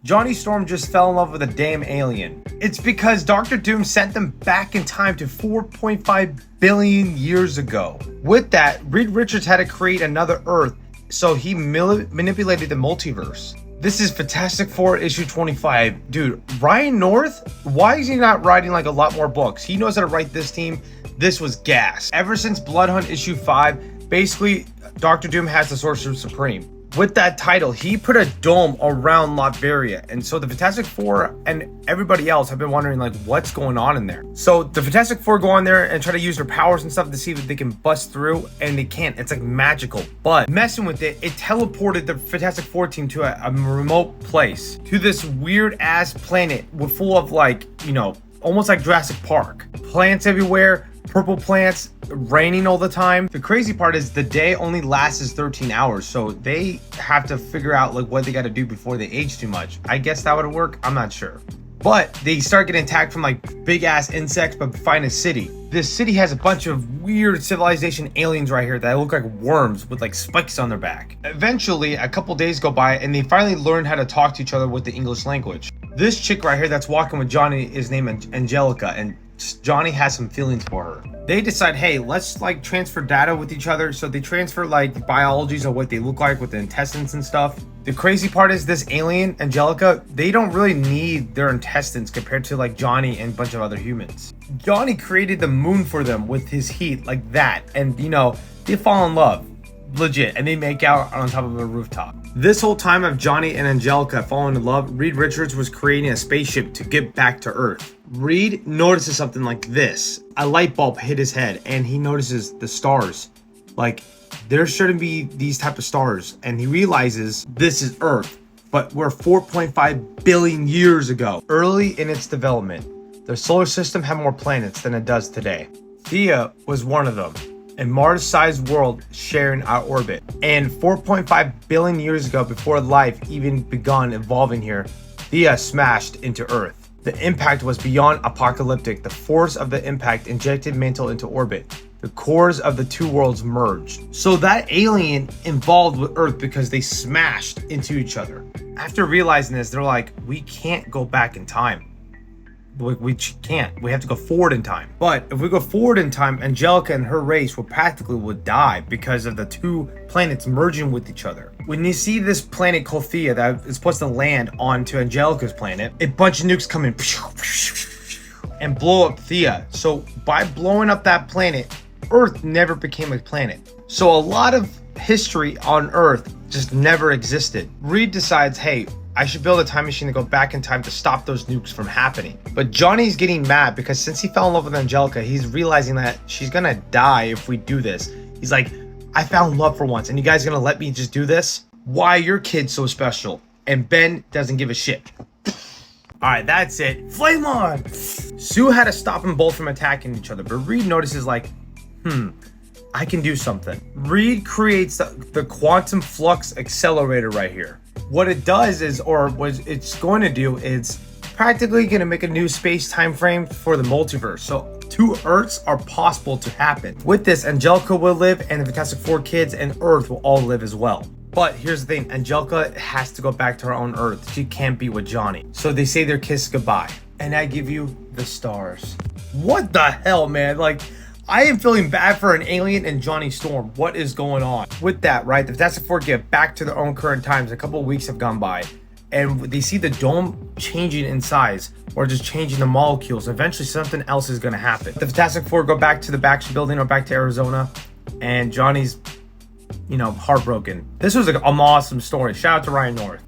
Johnny Storm just fell in love with a damn alien. It's because Dr. Doom sent them back in time to 4.5 billion years ago. With that, Reed Richards had to create another Earth, so he manipulated the multiverse. This is Fantastic Four issue 25. Dude, Ryan North, why is he not writing like a lot more books? He knows how to write this team. This was gas. Ever since BloodHunt issue 5, basically Dr. Doom has the Sorcerer Supreme. With that title, he put a dome around Laterveria, and so the Fantastic Four and everybody else have been wondering like what's going on in there. So the Fantastic Four go on there and try to use their powers and stuff to see if they can bust through, and they can't. It's like magical, but messing with it, it teleported the Fantastic Four team to a remote place, to this weird ass planet with full of like, you know, almost like Jurassic Park, plants everywhere, purple plants, raining all the time. The crazy part is the day only lasts 13 hours, so they have to figure out like what they got to do before they age too much. I guess that would work, I'm not sure. But they start getting attacked from like big ass insects, but find a city. This city has a bunch of weird civilization aliens right here that look like worms with like spikes on their back. Eventually, a couple days go by and they finally learn how to talk to each other with the English language. This chick right here that's walking with Johnny is named Angelica, and Johnny has some feelings for her. They decide, hey, let's like transfer data with each other. So they transfer like the biologies of what they look like with the intestines and stuff. The crazy part is this alien, Angelica, they don't really need their intestines compared to like Johnny and a bunch of other humans. Johnny created the moon for them with his heat like that. And you know, they fall in love, legit, and they make out on top of a rooftop. This whole time of Johnny and Angelica falling in love, Reed Richards was creating a spaceship to get back to Earth. Reed notices something like this. A light bulb hit his head and he notices the stars. Like, there shouldn't be these type of stars. And he realizes this is Earth, but we're 4.5 billion years ago. Early in its development, the solar system had more planets than it does today. Thea was one of them. A Mars-sized world sharing our orbit. And 4.5 billion years ago, before life even begun evolving here, Thea smashed into Earth. The impact was beyond apocalyptic. The force of the impact injected mantle into orbit. The cores of the two worlds merged. So that alien involved with Earth because they smashed into each other. After realizing this, they're like, we can't go back in time. We can't. We have to go forward in time. But if we go forward in time, Angelica and her race would die because of the two planets merging with each other. When you see this planet called Thea that is supposed to land onto Angelica's planet, a bunch of nukes come in and blow up Thea. So by blowing up that planet, Earth never became a planet. So a lot of history on Earth just never existed. Reed decides, hey, I should build a time machine to go back in time to stop those nukes from happening. But Johnny's getting mad because since he fell in love with Angelica, he's realizing that she's gonna die if we do this. He's like, I found love for once and you guys gonna let me just do this? Why are your kids so special? And Ben doesn't give a shit. All right, that's it. Flame on! Sue had to stop them both from attacking each other, but Reed notices like, I can do something. Reed creates the quantum flux accelerator right here. What it does is, or what it's going to do is practically going to make a new space-time frame for the multiverse. So 2 Earths are possible to happen. With this, Angelica will live and the Fantastic Four kids and Earth will all live as well. But here's the thing, Angelica has to go back to her own Earth. She can't be with Johnny. So they say their kiss goodbye. And I give you the stars. What the hell, man? Like, I am feeling bad for an alien and Johnny Storm. What is going on? With that, right, the Fantastic Four get back to their own current times. A couple of weeks have gone by and they see the dome changing in size or just changing the molecules. Eventually something else is going to happen. The Fantastic Four go back to the Baxter building or back to Arizona and Johnny's, you know, heartbroken. This was an awesome story. Shout out to Ryan North.